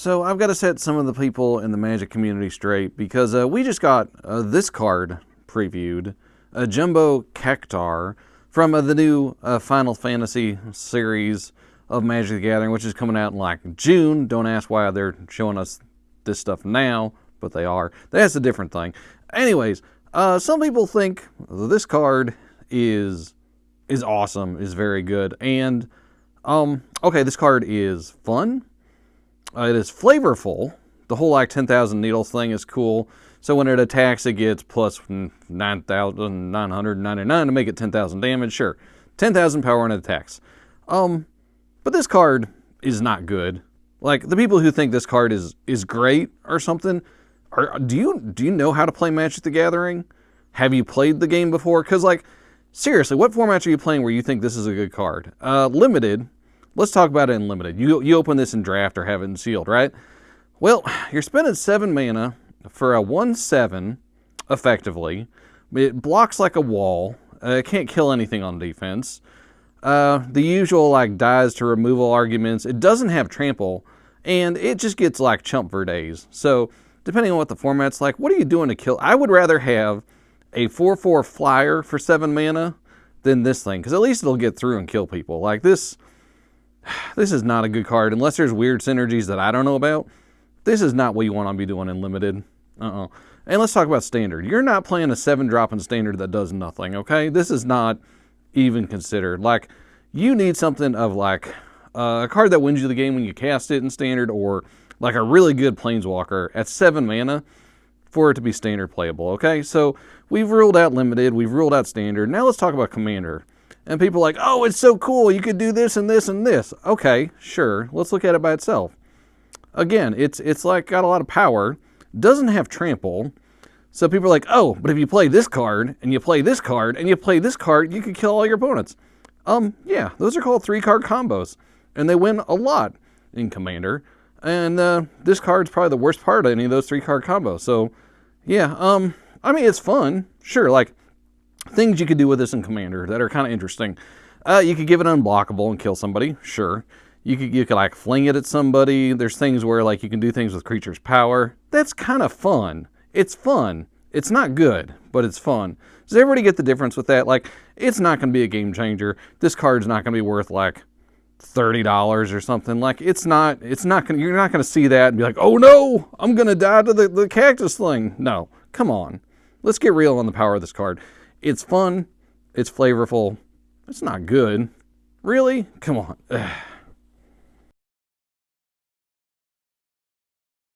So I've got to set some of the people in the Magic community straight because we just got this card previewed, a Jumbo Cactuar from the new Final Fantasy series of Magic the Gathering, which is coming out in like June. Don't ask why they're showing us this stuff now, but they are. That's a different thing. Anyways, some people think this card is awesome, is very good, and okay, this card is fun. It is flavorful. The whole like 10,000 needles thing is cool. So when it attacks, it gets plus 9,999 to make it 10,000 damage. Sure, 10,000 power when it attacks. But this card is not good. Like the people who think this card is great or something, do you know how to play Magic the Gathering? Have you played the game before? Because like seriously, what formats are you playing where you think this is a good card? Limited. Let's talk about it in Limited. You open this in Draft or have it in Sealed, right? Well, you're spending 7 mana for a 1/7, effectively. It blocks like a wall. It can't kill anything on defense. The usual like dies to removal arguments. It doesn't have trample, and it just gets like chump for days. So depending on what the format's like, what are you doing to kill? I would rather have a 4/4 flyer for 7 mana than this thing, because at least it'll get through and kill people. Like this is not a good card unless there's weird synergies that I don't know about. This is not what you want to be doing in Limited. And let's talk about Standard. You're not playing a 7-drop in Standard that does nothing, okay? This is not even considered. Like, you need something of like a card that wins you the game when you cast it in Standard, or like a really good Planeswalker at 7 mana for it to be Standard playable, okay? So we've ruled out Limited, we've ruled out Standard. Now let's talk about Commander. And people are like, oh, it's so cool, you could do this and this and this. Okay, sure, let's look at it by itself. Again, it's like got a lot of power, doesn't have trample. So people are like, oh, but if you play this card, and you play this card, and you play this card, you could kill all your opponents. Yeah, those are called 3-card combos. And they win a lot in Commander. And this card's probably the worst part of any of those 3-card combos. So, yeah, I mean, it's fun. Sure, like, things you could do with this in Commander that are kind of interesting. You could give it unblockable and kill somebody, sure. You could like fling it at somebody. There's things where like you can do things with creatures' power. That's kind of fun. It's fun. It's not good, but it's fun. Does everybody get the difference with that? Like, it's not going to be a game changer. This card's not going to be worth like $30 or something. Like, it's not going. You're not going to see that and be like, oh no, I'm going to die to the cactus thing. No, come on. Let's get real on the power of this card. It's fun. It's flavorful. It's not good. Really? Come on. Ugh.